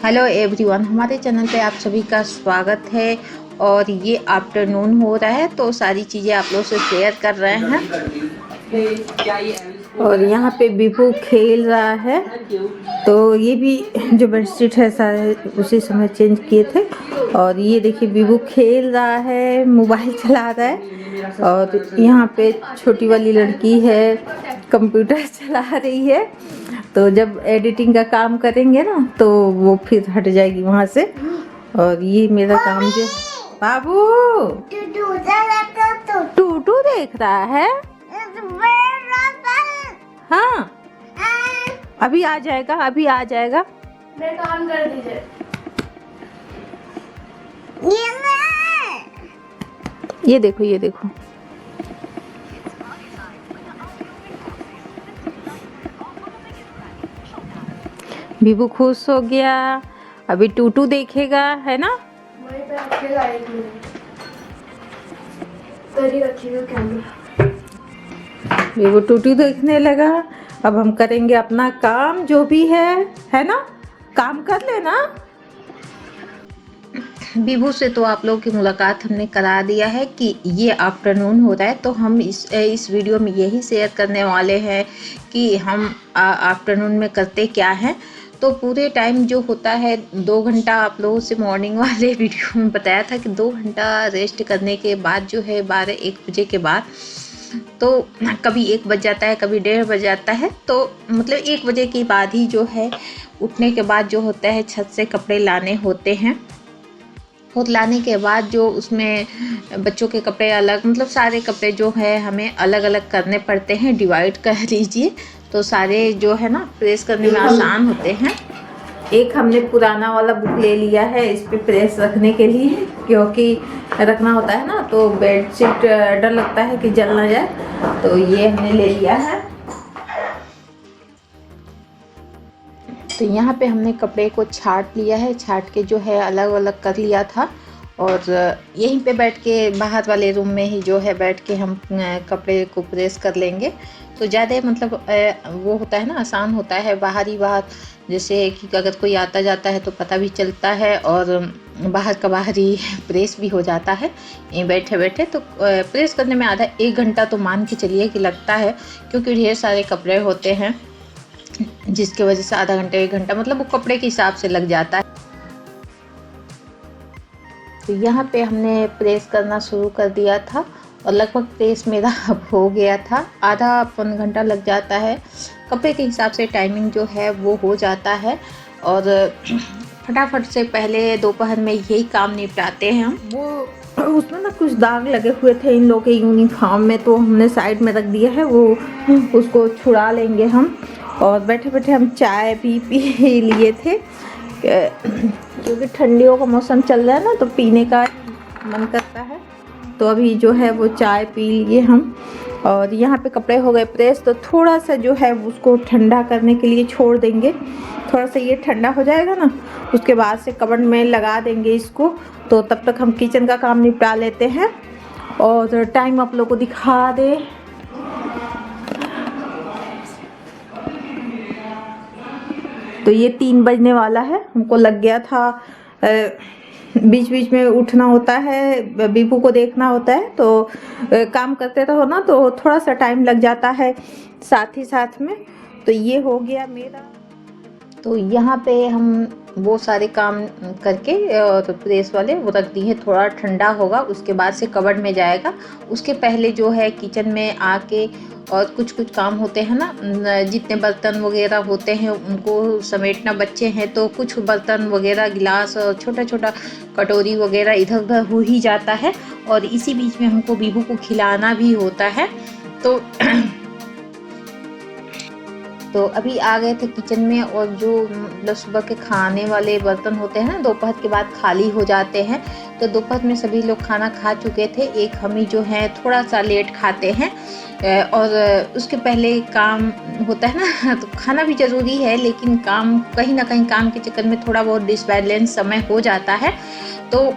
Hello everyone, हमारे channel पे आप सभी का स्वागत है। और ये आफ्टरनून हो रहा है तो सारी चीज़ें आप लोग से शेयर कर रहे हैं। और यहाँ पे बिपू खेल रहा है, तो ये भी जो बेडशीट है सारे उसी समय चेंज किए थे। और ये देखिए बिपू खेल रहा है, मोबाइल चला रहा है। और यहाँ पे छोटी वाली लड़की है, कंप्यूटर चला रही है। तो जब एडिटिंग का काम करेंगे ना तो वो फिर हट जाएगी वहाँ से। और ये मेरा काम जो बाबू टूटू देख रहा है। हाँ अभी आ जाएगा, अभी आ जाएगा। काम कर दीजिए। ये देखो, ये देखो। बीबू खुश हो गया। अभी टूटू देखेगा, है ना? वहीं पे रखेगा, 1 मिनट तरी रखिएगा कैमरा। बीबू टूटू देखने लगा। अब हम करेंगे अपना काम जो भी है ना? काम कर लेना। बीबू से तो आप लोगों की मुलाकात हमने करा दिया है कि ये आफ्टरनून हो रहा है, तो हम इस वीडियो में यही शेयर करने वाले हैं कि हम आफ्टरनून में करते क्या हैं। तो पूरे टाइम जो होता है 2 घंटा, आप लोगों से मॉर्निंग वाले वीडियो में बताया था कि 2 घंटा रेस्ट करने के बाद जो है 12-1 बजे के बाद, तो कभी 1 बज जाता है, कभी 1:30 बज जाता है। तो मतलब 1 बजे के बाद ही जो है उठने के बाद जो होता है छत से कपड़े लाने होते हैं। खुद लाने के बाद जो उसमें बच्चों के कपड़े अलग, मतलब सारे कपड़े जो है हमें अलग अलग करने पड़ते हैं, डिवाइड कर लीजिए। तो सारे जो है ना प्रेस करने में आसान होते हैं। एक हमने पुराना वाला बुक ले लिया है इस पे प्रेस रखने के लिए, क्योंकि रखना होता है ना तो बेडशीट डर लगता है कि जल ना जाए, तो ये हमने ले लिया है। तो यहाँ पे हमने कपड़े को छाट लिया है, छाट के जो है अलग अलग कर लिया था। और यहीं पे बैठ के बाहर वाले रूम में ही जो है बैठ के हम कपड़े को प्रेस कर लेंगे। तो ज़्यादा मतलब वो होता है ना, आसान होता है। बाहर ही बाहर, जैसे कि अगर कोई आता जाता है तो पता भी चलता है, और बाहर का बाहर ही प्रेस भी हो जाता है यहीं बैठे बैठे। तो प्रेस करने में आधा 1 घंटा तो मान के चलिए कि लगता है, क्योंकि ढेर सारे कपड़े होते हैं जिसकी वजह से आधा घंटा 1 घंटा मतलब वो कपड़े के हिसाब से लग जाता है। तो यहाँ पे हमने प्रेस करना शुरू कर दिया था और लगभग प्रेस मेरा अब हो गया था। आधा पौन घंटा लग जाता है, कपड़े के हिसाब से टाइमिंग जो है वो हो जाता है। और फटाफट से पहले दोपहर में यही काम निपटाते हैं हम। वो उसमें ना कुछ दाग लगे हुए थे इन लोगों के यूनिफॉर्म में, तो हमने साइड में रख दिया है, वो उसको छुड़ा लेंगे हम। और बैठे बैठे हम चाय पी लिए थे, क्योंकि ठंडियों का मौसम चल रहा है ना तो पीने का मन करता है। तो अभी जो है वो चाय पी लिए हम। और यहाँ पे कपड़े हो गए प्रेस, तो थोड़ा सा जो है उसको ठंडा करने के लिए छोड़ देंगे। थोड़ा सा ये ठंडा हो जाएगा ना, उसके बाद से कबर्ड में लगा देंगे इसको। तो तब तक हम किचन का काम निपटा लेते हैं। और टाइम आप लोग को दिखा दे, तो ये 3 बजने वाला है। हमको लग गया था, बीच बीच में उठना होता है, बीपू को देखना होता है, तो काम करते रहो ना तो थोड़ा सा टाइम लग जाता है साथ ही साथ में। तो ये हो गया मेरा। तो यहाँ पे हम वो सारे काम करके और प्रेस वाले वो रख दिए, थोड़ा ठंडा होगा उसके बाद से कबर्ड में जाएगा। उसके पहले जो है किचन में आके और कुछ कुछ काम होते हैं ना, जितने बर्तन वगैरह होते हैं उनको समेटना। बच्चे हैं तो कुछ बर्तन वगैरह, गिलास और छोटा छोटा कटोरी वगैरह इधर उधर हो ही जाता है। और इसी बीच में हमको बीबू को खिलाना भी होता है। तो अभी आ गए थे किचन में, और जो मतलब सुबह के खाने वाले बर्तन होते हैं ना दोपहर के बाद खाली हो जाते हैं। तो दोपहर में सभी लोग खाना खा चुके थे, एक हम ही जो है थोड़ा सा लेट खाते हैं। और उसके पहले काम होता है ना, तो खाना भी ज़रूरी है, लेकिन काम कहीं ना कहीं काम के चक्कर में थोड़ा बहुत डिसबैलेंस समय हो जाता है। तो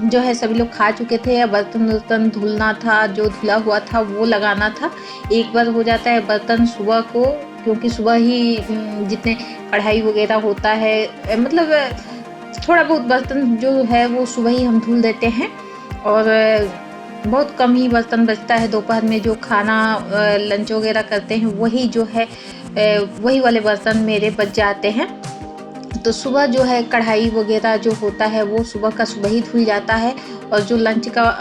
जो है सभी लोग खा चुके थे, बर्तन धुलना था, जो धुला हुआ था वो लगाना था। एक बार हो जाता है बर्तन सुबह को, क्योंकि सुबह ही जितने कढ़ाई वगैरह होता है, मतलब थोड़ा बहुत बर्तन जो है वो सुबह ही हम धुल देते हैं और बहुत कम ही बर्तन बचता है। दोपहर में जो खाना लंच वगैरह करते हैं वही जो है वही वाले बर्तन मेरे बच जाते हैं। तो सुबह जो है कढ़ाई वगैरह जो होता है वो सुबह का सुबह ही धुल जाता है और जो लंच का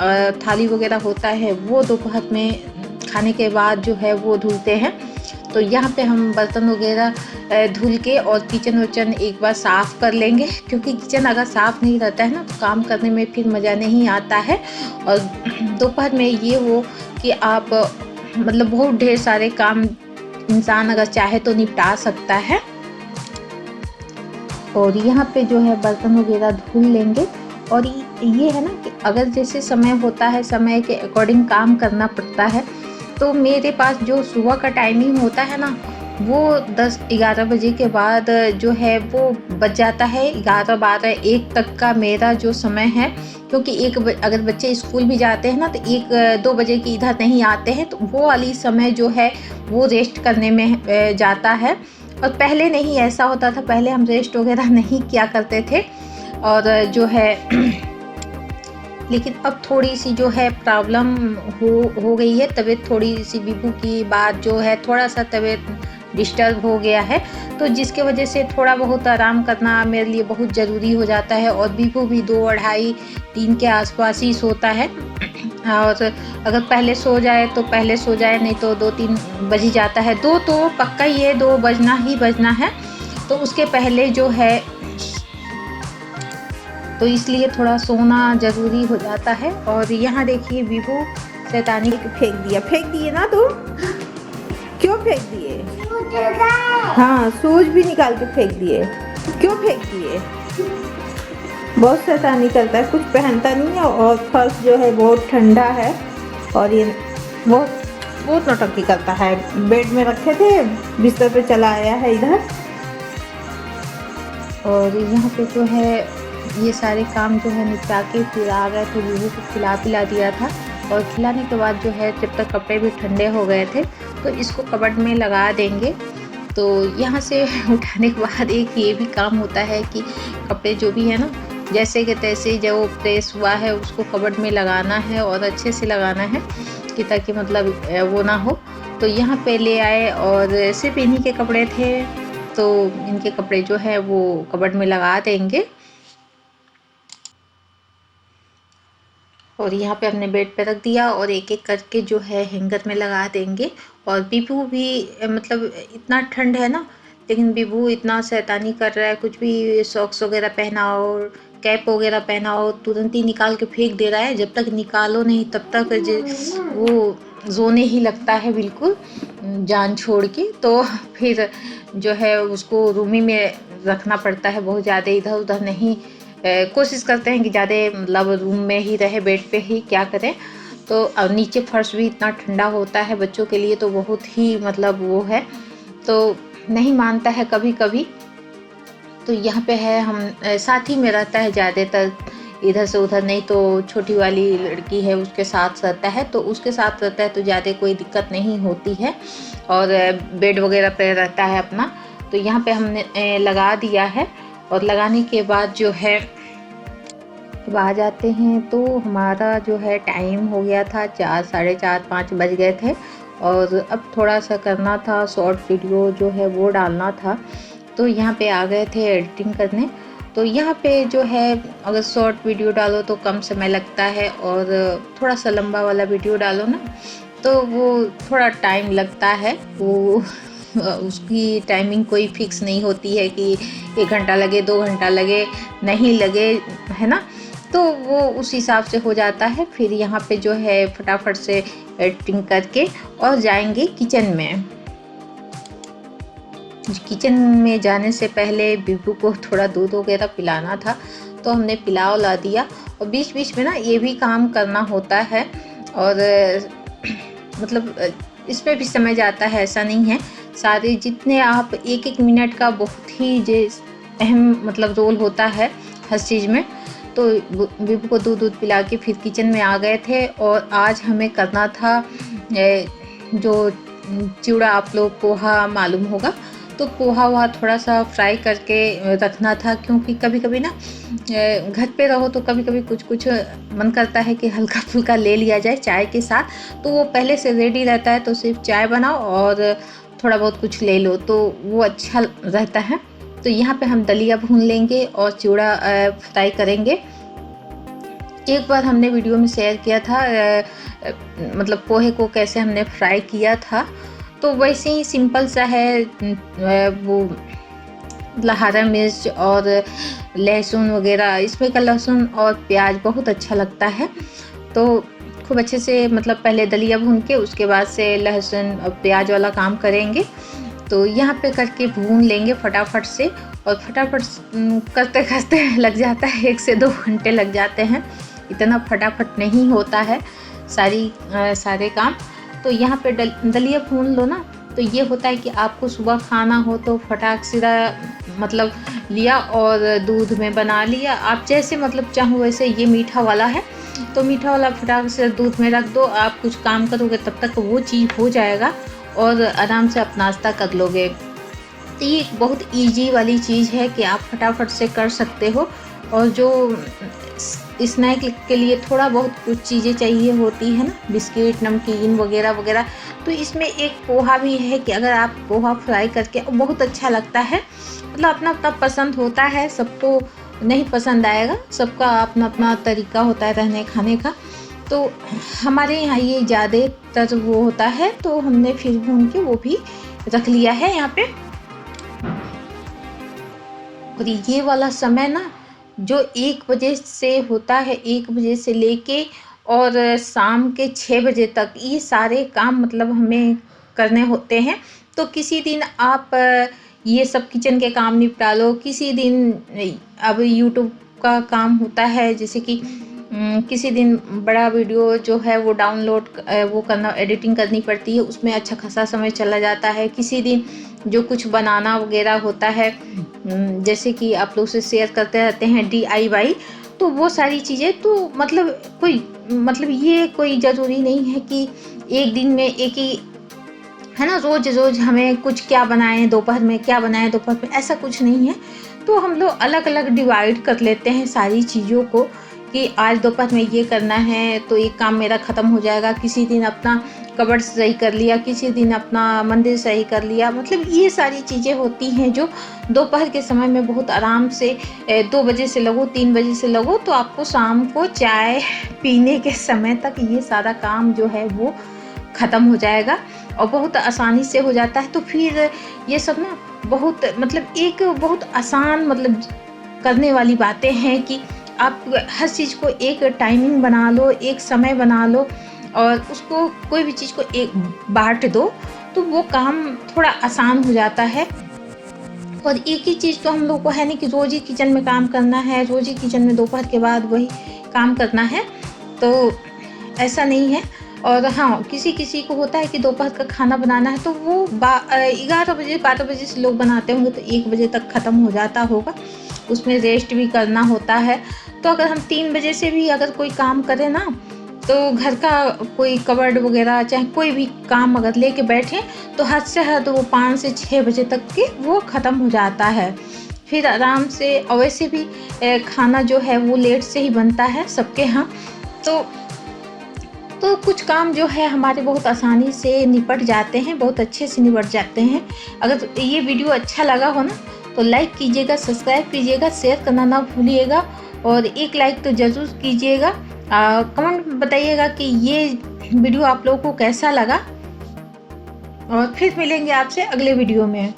थाली वगैरह होता है वो दोपहर में खाने के बाद जो है वो धुलते हैं। तो यहाँ पे हम बर्तन वगैरह धुल के और किचन वचन एक बार साफ़ कर लेंगे, क्योंकि किचन अगर साफ़ नहीं रहता है ना तो काम करने में फिर मज़ा नहीं आता है। और दोपहर में ये हो कि आप मतलब बहुत ढेर सारे काम इंसान अगर चाहे तो निपटा सकता है। और यहाँ पे जो है बर्तन वगैरह धुल लेंगे। और ये है ना कि अगर जैसे समय होता है, समय के अकॉर्डिंग काम करना पड़ता है। तो मेरे पास जो सुबह का टाइमिंग होता है ना वो 10-11 बजे के बाद जो है वो बच जाता है। 11-12-1 तक का मेरा जो समय है, क्योंकि अगर बच्चे स्कूल भी जाते हैं ना तो 1-2 बजे की इधर नहीं आते हैं, तो वो वाली समय जो है वो रेस्ट करने में जाता है। और पहले नहीं ऐसा होता था, पहले हम रेस्ट वगैरह नहीं किया करते थे और जो है लेकिन अब थोड़ी सी जो है प्रॉब्लम हो गई है। तबीयत थोड़ी सी बीबू की बात जो है थोड़ा सा तबीयत डिस्टर्ब हो गया है, तो जिसके वजह से थोड़ा बहुत आराम करना मेरे लिए बहुत ज़रूरी हो जाता है। और बीबू भी 2-2:30-3 के आसपास ही सोता है और अगर पहले सो जाए तो पहले सो जाए, नहीं तो 2-3 बज ही जाता है। 2 तो पक्का ही है, 2 बजना ही बजना है, तो उसके पहले जो है तो इसलिए थोड़ा सोना ज़रूरी हो जाता है। और यहाँ देखिए बीबू शैतानी फेंक दिए ना, तो क्यों फेंक दिए? हाँ, शूज भी निकाल के फेंक दिए। क्यों फेंक दिए? बहुत शैतानी करता है, कुछ पहनता नहीं है। और फर्श जो है बहुत ठंडा है और ये बहुत नौटंकी करता है। बेड में रखे थे, बिस्तर पे चला आया है इधर। और यहाँ पे जो है ये सारे काम जो है निपटा के फिर आ गए थे, बीबू को पिला दिया था। और खिलाने के बाद जो है जब तक कपड़े भी ठंडे हो गए थे तो इसको कबर्ड में लगा देंगे। तो यहाँ से उठाने के बाद एक ये भी काम होता है कि कपड़े जो भी है ना जैसे कि तैसे जो प्रेस हुआ है उसको कबर्ड में लगाना है और अच्छे से लगाना है कि ताकि मतलब वो ना हो। तो यहाँ पे ले आए और सिर्फ इन्हीं के कपड़े थे, तो इनके कपड़े जो है वो कबर्ड में लगा देंगे। और यहाँ पे हमने बेड पे रख दिया और एक एक करके जो है हैंगर में लगा देंगे। और बीबू भी मतलब इतना ठंड है ना, लेकिन बीबू इतना शैतानी कर रहा है, कुछ भी सॉक्स वगैरह पहनाओ, कैप वगैरह पहनाओ, तुरंत ही निकाल के फेंक दे रहा है। जब तक निकालो नहीं तब तक वो रोने ही लगता है बिल्कुल जान छोड़ के। तो फिर जो है उसको रूम ही में रखना पड़ता है, बहुत ज़्यादा इधर उधर नहीं। कोशिश करते हैं कि ज़्यादा मतलब रूम में ही रहे, बेड पे ही, क्या करें। तो अब नीचे फर्श भी इतना ठंडा होता है बच्चों के लिए, तो बहुत ही मतलब वो है, तो नहीं मानता है कभी कभी। तो यहाँ पे है हम साथ ही में रहता है ज़्यादातर, इधर से उधर नहीं। तो छोटी वाली लड़की है उसके साथ रहता है, तो उसके साथ रहता है तो ज़्यादा कोई दिक्कत नहीं होती है। और बेड वगैरह पे रहता है अपना। तो यहाँ पे हमने लगा दिया है। और लगाने के बाद जो है अब आ जाते हैं, तो हमारा जो है टाइम हो गया था 4, 4:30, 5 बज गए थे। और अब थोड़ा सा करना था, शॉर्ट वीडियो जो है वो डालना था। तो यहाँ पे आ गए थे एडिटिंग करने। तो यहाँ पे जो है अगर शॉर्ट वीडियो डालो तो कम समय लगता है, और थोड़ा सा लंबा वाला वीडियो डालो ना तो वो थोड़ा टाइम लगता है। वो उसकी टाइमिंग कोई फिक्स नहीं होती है कि 1 घंटा लगे, 2 घंटा लगे, नहीं लगे, है ना। तो वो उस हिसाब से हो जाता है। फिर यहाँ पे जो है फटाफट से एडिटिंग करके और जाएंगे किचन में। किचन में जाने से पहले बीबू को थोड़ा दूध वगैरह पिलाना था, तो हमने पिला दिया। और बीच बीच में ना ये भी काम करना होता है, और मतलब इसमें भी समय जाता है, ऐसा नहीं है। सारे जितने आप 1-1 मिनट का बहुत ही अहम मतलब रोल होता है हर चीज़ में। तो बीबू को दूध पिला के फिर किचन में आ गए थे। और आज हमें करना था जो चिवड़ा आप लोग पोहा मालूम होगा, तो पोहा वहा थोड़ा सा फ्राई करके रखना था, क्योंकि कभी कभी ना घर पे रहो तो कभी कभी कुछ कुछ मन करता है कि हल्का फुल्का ले लिया जाए चाय के साथ, तो वो पहले से रेडी रहता है, तो सिर्फ चाय बनाओ और थोड़ा बहुत कुछ ले लो तो वो अच्छा रहता है। तो यहाँ पे हम दलिया भून लेंगे और चिवड़ा फ्राई करेंगे। एक बार हमने वीडियो में शेयर किया था मतलब पोहे को कैसे हमने फ्राई किया था, तो वैसे ही सिंपल सा है। वो हरा मिर्च और लहसुन वगैरह, इसमें का लहसुन और प्याज बहुत अच्छा लगता है, तो खूब अच्छे से मतलब पहले दलिया भून के उसके बाद से लहसुन और प्याज वाला काम करेंगे। तो यहाँ पे करके भून लेंगे फटाफट से, और फटाफट करते करते लग जाता है 1 से 2 घंटे लग जाते हैं, इतना फटाफट नहीं होता है सारे काम। तो यहाँ पे दलिया भून लो ना, तो ये होता है कि आपको सुबह खाना हो तो फटाक सीधा मतलब लिया और दूध में बना लिया, आप जैसे मतलब चाहो वैसे। ये मीठा वाला है तो मीठा वाला फटाक से दूध में रख दो, आप कुछ काम करोगे तब तक वो चीज़ हो जाएगा और आराम से आप नाश्ता कर लोगे। तो ये एक बहुत इजी वाली चीज़ है कि आप फटाफट से कर सकते हो। और जो स्नैक के लिए थोड़ा बहुत कुछ चीज़ें चाहिए होती है ना, बिस्किट नमकीन वगैरह वगैरह, तो इसमें एक पोहा भी है कि अगर आप पोहा फ्राई करके, बहुत अच्छा लगता है। मतलब अपना अपना पसंद होता है, सबको नहीं पसंद आएगा, सबका अपना अपना तरीका होता है रहने खाने का। तो हमारे यहाँ ये ज़्यादातर वो होता है, तो हमने फिर भून के वो भी रख लिया है यहाँ पे। और ये वाला समय ना जो 1 बजे से होता है, 1 बजे से लेके और शाम के 6 बजे तक, ये सारे काम मतलब हमें करने होते हैं। तो किसी दिन आप ये सब किचन के काम निपटा लो, किसी दिन अब यूट्यूब का काम होता है, जैसे कि किसी दिन बड़ा वीडियो जो है वो डाउनलोड वो करना, एडिटिंग करनी पड़ती है, उसमें अच्छा खासा समय चला जाता है। किसी दिन जो कुछ बनाना वगैरह होता है, जैसे कि आप लोग से शेयर करते रहते हैं DIY, तो वो सारी चीज़ें, तो मतलब ये कोई ज़रूरी नहीं है कि एक दिन में एक ही है ना, रोज़ रोज़ हमें कुछ क्या बनाएं, दोपहर में क्या बनाएं, दोपहर में, ऐसा कुछ नहीं है। तो हम लोग अलग अलग डिवाइड कर लेते हैं सारी चीज़ों को कि आज दोपहर में ये करना है, तो एक काम मेरा ख़त्म हो जाएगा। किसी दिन अपना कबर्ड सही कर लिया, किसी दिन अपना मंदिर सही कर लिया। मतलब ये सारी चीज़ें होती हैं जो दोपहर के समय में बहुत आराम से 2 बजे से लगो, 3 बजे से लगो, तो आपको शाम को चाय पीने के समय तक ये सारा काम जो है वो ख़त्म हो जाएगा और बहुत आसानी से हो जाता है। तो फिर ये सब ना बहुत मतलब एक बहुत आसान मतलब करने वाली बातें हैं कि आप हर चीज़ को एक टाइमिंग बना लो, एक समय बना लो और उसको कोई भी चीज़ को एक बांट दो, तो वो काम थोड़ा आसान हो जाता है। और एक ही चीज़ तो हम लोग को है नहीं कि रोज़ ही किचन में काम करना है, रोज़ ही किचन में दोपहर के बाद वही काम करना है, तो ऐसा नहीं है। और हाँ, किसी किसी को होता है कि दोपहर का खाना बनाना है, तो वो 11 बजे 12 बजे से लोग बनाते होंगे, तो 1 बजे तक ख़त्म हो जाता होगा, उसमें रेस्ट भी करना होता है। तो अगर हम 3 बजे से भी अगर कोई काम करें ना, तो घर का कोई कबर्ड वगैरह चाहे कोई भी काम अगर लेके बैठें, तो हद से हद वो 5 से 6 बजे तक के वो ख़त्म हो जाता है। फिर आराम से, और वैसे भी खाना जो है वो लेट से ही बनता है सबके यहाँ, तो कुछ काम जो है हमारे बहुत आसानी से निपट जाते हैं, बहुत अच्छे से निपट जाते हैं। अगर ये वीडियो अच्छा लगा हो ना, तो लाइक कीजिएगा, सब्सक्राइब कीजिएगा, शेयर करना ना भूलिएगा और एक लाइक तो ज़रूर कीजिएगा। कमेंट में बताइएगा कि ये वीडियो आप लोगों को कैसा लगा, और फिर मिलेंगे आपसे अगले वीडियो में।